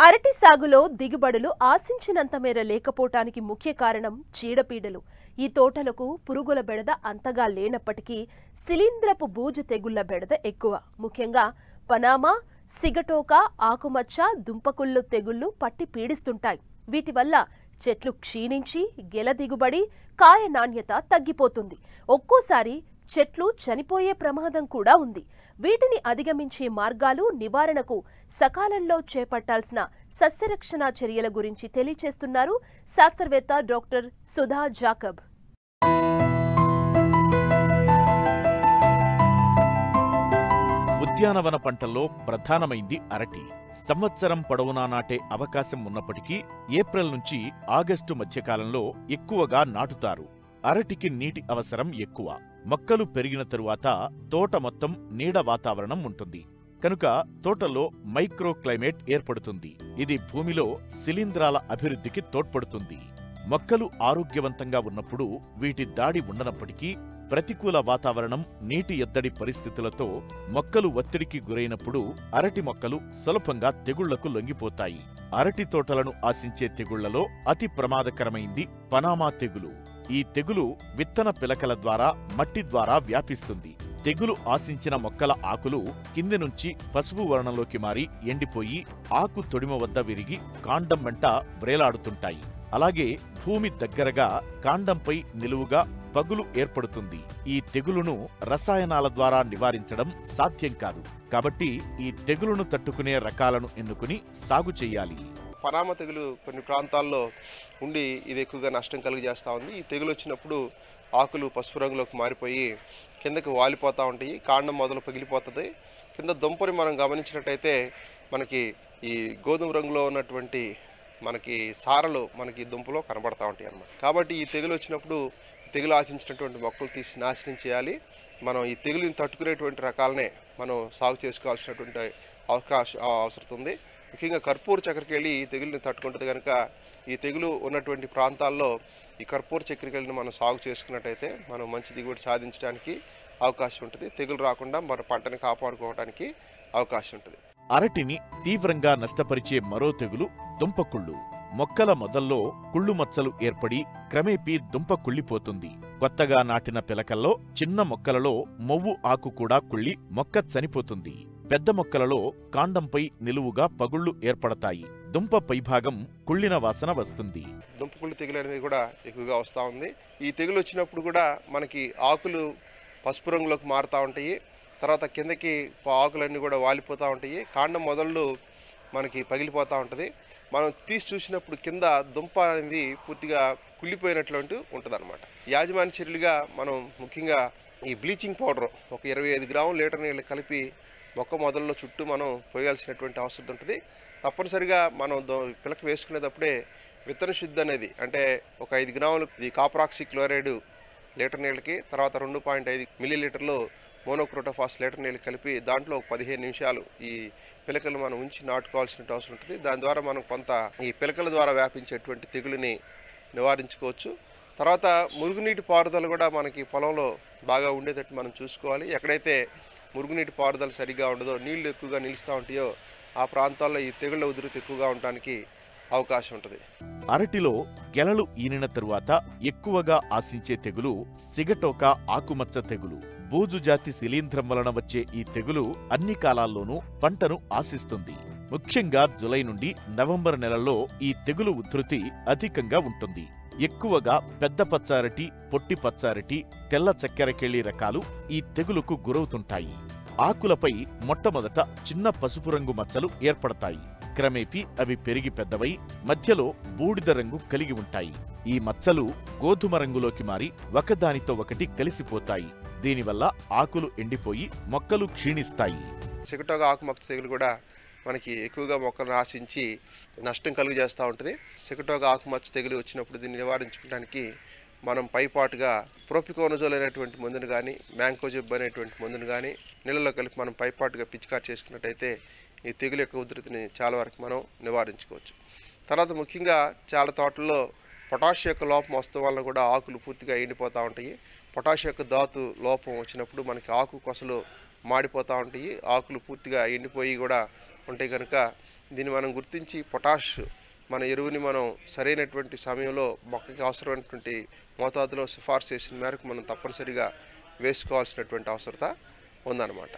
అరటి సాగులో దిగుబడులు ఆశించినంత మేర లేకపోవటానికి ముఖ్య కారణం చీడపీడలు. ఈ తోటలకు పురుగుల బెడద అంతగా లేనప్పటికీ శిలీంధ్రపు బూజు తెగుళ్ల బెడద ఎక్కువ. ముఖ్యంగా పనామా, సిగటోక, ఆకుమచ్చ, దుంపకుళ్ళు తెగుళ్లు పట్టి పీడిస్తుంటాయి. వీటి వల్ల చెట్లు క్షీణించి గెల దిగుబడి, కాయ నాణ్యత తగ్గిపోతుంది. ఒక్కోసారి చెట్లు చనిపోయే ప్రమాదం కూడా ఉంది. వీటిని అధిగమించే మార్గాలు, నివారణకు సకాలంలో చేపట్టాల్సిన సస్యరక్షణ చర్యల గురించి తెలియచేస్తున్నారు శాస్త్రవేత్త డాక్టర్ సుధా జాకబ్. ఉద్యానవన పంటల్లో ప్రధానమైంది అరటి. సంవత్సరం పొడవునా నాటే అవకాశం ఉన్నప్పటికీ ఏప్రిల్ నుంచి ఆగస్టు మధ్యకాలంలో ఎక్కువగా నాటుతారు. అరటికి నీటి అవసరం ఎక్కువ. మొక్కలు పెరిగిన తరువాత తోట మొత్తం నీడ వాతావరణం ఉంటుంది. కనుక తోటలో మైక్రో క్లైమేట్ ఏర్పడుతుంది. ఇది భూమిలో శిలీంధ్రాల అభివృద్ధికి తోడ్పడుతుంది. మొక్కలు ఆరోగ్యవంతంగా ఉన్నప్పుడు వీటి దాడి ఉండనప్పటికీ ప్రతికూల వాతావరణం, నీటి ఎద్దడి పరిస్థితులతో మొక్కలు ఒత్తిడికి గురైనప్పుడు అరటి మొక్కలు సులభంగా తెగుళ్లకు లొంగిపోతాయి. అరటి తోటలను ఆశించే తెగుళ్లలో అతి ప్రమాదకరమైంది పనామా తెగులు. ఈ తెగులు విత్తన పిలకల ద్వారా, మట్టి ద్వారా వ్యాపిస్తుంది. తెగులు ఆశించిన మొక్కల ఆకులు కింది నుంచి పసుపు వర్ణంలోకి మారి ఎండిపోయి ఆకు తొడిమ వద్ద విరిగి కాండం వెంట వ్రేలాడుతుంటాయి. అలాగే భూమి దగ్గరగా కాండంపై నిలువుగా పగులు ఏర్పడుతుంది. ఈ తెగులును రసాయనాల ద్వారా నివారించడం సాధ్యం కాదు. కాబట్టి ఈ తెగులును తట్టుకునే రకాలను ఎన్నుకుని సాగు చేయాలి. పనామా తెగులు కొన్ని ప్రాంతాల్లో ఉండి ఇది ఎక్కువగా నష్టం కలిగజేస్తూ ఉంది. ఈ తెగులు వచ్చినప్పుడు ఆకులు పసుపు రంగులోకి మారిపోయి కిందకి వాలిపోతూ ఉంటాయి. కాండం మొదలు పగిలిపోతుంది. కింద దుంపని మనం గమనించినట్టయితే మనకి ఈ గోధుమ రంగులో ఉన్నటువంటి మనకి సారలు మనకి దుంపలో కనబడతా ఉంటాయి అన్నమాట. కాబట్టి ఈ తెగులు వచ్చినప్పుడు తెగులు ఆశించినటువంటి మొక్కలు తీసి నాశనం చేయాలి. మనం ఈ తెగులుని తట్టుకునేటువంటి రకాలనే మనం సాగు చేసుకోవాల్సినటువంటి అవసరం ఉంది. ముఖ్యంగా కర్పూర చక్కెరకేళి ఈ తెగులుని తట్టుకుంటుంది. కనుక ఈ తెగులు ఉన్నటువంటి ప్రాంతాల్లో ఈ కర్పూర చక్కెరకేళిని మనం సాగు చేసుకున్నట్టయితే మనం మంచి దిగుబడి సాధించడానికి అవకాశం ఉంటుంది. తెగులు రాకుండా మన పంటని కాపాడుకోవడానికి అవకాశం ఉంటుంది. అరటిని తీవ్రంగా నష్టపరిచే మరో తెగులు దుంపకుళ్ళు. మొక్కల మొదల్లో కుళ్ళు మచ్చలు ఏర్పడి క్రమేపీ దుంప కుళ్ళిపోతుంది. కొత్తగా నాటిన పిలకల్లో చిన్న మొక్కలలో మొవ్వు ఆకు కూడా కుళ్ళి మొక్క చనిపోతుంది. పెద్ద మొక్కలలో కాండంపై నిలువుగా పగుళ్లు ఏర్పడతాయి. దుంప పైభాగం కుళ్ళిన వాసన వస్తుంది. దుంపకుళ్ళు తెగులు అనేది కూడా ఎక్కువగా వస్తూ ఉంది. ఈ తెగులు వచ్చినప్పుడు కూడా మనకి ఆకులు పసుపు రంగులోకి మారుతూ ఉంటాయి. తర్వాత కిందకి ఆకులన్నీ కూడా వాలిపోతూ ఉంటాయి. కాండం మొదళ్ళు మనకి పగిలిపోతూ ఉంటుంది. మనం తీసి చూసినప్పుడు కింద దుంప అనేది పూర్తిగా కుళ్ళిపోయినటువంటి ఉంటుంది అనమాట. యాజమాన్య చర్యలుగా మనం ముఖ్యంగా ఈ బ్లీచింగ్ పౌడర్ ఒక 25 గ్రాములు లీటర్ నీళ్ళు కలిపి మొక్క మొదల్లో చుట్టూ మనం పోయాల్సినటువంటి అవసరం ఉంటుంది. తప్పనిసరిగా మనం పిలక వేసుకునేటప్పుడే విత్తన శుద్ధి అనేది అంటే ఒక 5 గ్రాములు ఈ కాపరాక్సీ క్లోరైడ్ లీటర్ నీళ్ళకి, తర్వాత 2.5 మిల్లీలీటర్లు మోనోక్రోటోఫాస్ లీటర్ నీళ్ళు కలిపి దాంట్లో 15 నిమిషాలు ఈ పిలకలు మనం ఉంచి నాటుకోవాల్సిన అవసరం ఉంటుంది. దాని ద్వారా మనం కొంత ఈ పిలకల ద్వారా వ్యాపించేటువంటి తెగులుని నివారించుకోవచ్చు. తర్వాత మురుగునీటి పారుదల కూడా మనకి పొలంలో బాగా ఉండేటట్టు మనం చూసుకోవాలి. ఎక్కడైతే మురుగునీటి పారుదల సరిగ్గా ఉండదో, నీళ్లు ఎక్కువగా నిలుస్తూ ఉంటాయో ఆ ప్రాంతాల్లో ఈ తెగుళ్ల ఉధృతి ఎక్కువగా ఉండడానికి అవకాశం ఉంటుంది. అరటిలో గెలలు ఈనిన తరువాత ఎక్కువగా ఆశించే తెగులు సిగటోక ఆకుమచ్చ తెగులు. బూజు జాతి శిలీంధ్రం వలన వచ్చే ఈ తెగులు అన్ని కాలాల్లోనూ పంటను ఆశిస్తుంది. ముఖ్యంగా జులై నుండి నవంబర్ నెలల్లో ఈ తెగులు ఉధృతి అధికంగా ఉంటుంది. ఎక్కువగా పెద్ద పచ్చారటి, పొట్టి పచ్చారటి, తెల్ల చక్కెరకేళి రకాలు ఈ తెగులుకు గురవుతుంటాయి. ఆకులపై మొట్టమొదట చిన్న పసుపు రంగు మచ్చలు ఏర్పడతాయి. క్రమేపీ అవి పెరిగి పెద్దవై మధ్యలో బూడిద రంగు కలిగి ఉంటాయి. ఈ మచ్చలు గోధుమ రంగులోకి మారి ఒకదానితో ఒకటి కలిసిపోతాయి. దీనివల్ల ఆకులు ఎండిపోయి మొక్కలు క్షీణిస్తాయి. సిగటోక ఆకుమచ్చ తెగులు కూడా మనకి ఎక్కువగా మొక్కలను ఆశించి నష్టం కలుగజేస్తూ ఉంటుంది. సిగటోక ఆకుమచ్చ తెగులు వచ్చినప్పుడు దీన్ని నివారించుకోవడానికి మనం పైపాటుగా ప్రోపికోనజోల్ అనేటువంటి మందును కానీ, మ్యాంకోజెబ్ అనేటువంటి మందును కానీ నీళ్ళలో కలిపి మనం పైపాటుగా పిచికారి చేసుకున్నట్టయితే ఈ తెగులు యొక్క ఉధృతిని చాలా వరకు మనం నివారించుకోవచ్చు. తర్వాత ముఖ్యంగా చాలా తోటల్లో పొటాష్ యొక్క లోపం వస్తూ వలన కూడా ఆకులు పూర్తిగా ఎండిపోతూ ఉంటాయి. పొటాష్ యొక్క ధాతు లోపం వచ్చినప్పుడు మనకి ఆకు కొసలు మాడిపోతూ ఉంటాయి. ఆకులు పూర్తిగా ఎండిపోయి కూడా ఉంటాయి. కనుక దీన్ని మనం గుర్తించి పొటాష్ మన ఎరువుని మనం సరైనటువంటి సమయంలో మొక్కకి అవసరమైనటువంటి మోతాదులో సిఫార్సు చేసిన మేరకు మనం తప్పనిసరిగా వేసుకోవాల్సినటువంటి అవసరత ఉందన్నమాట.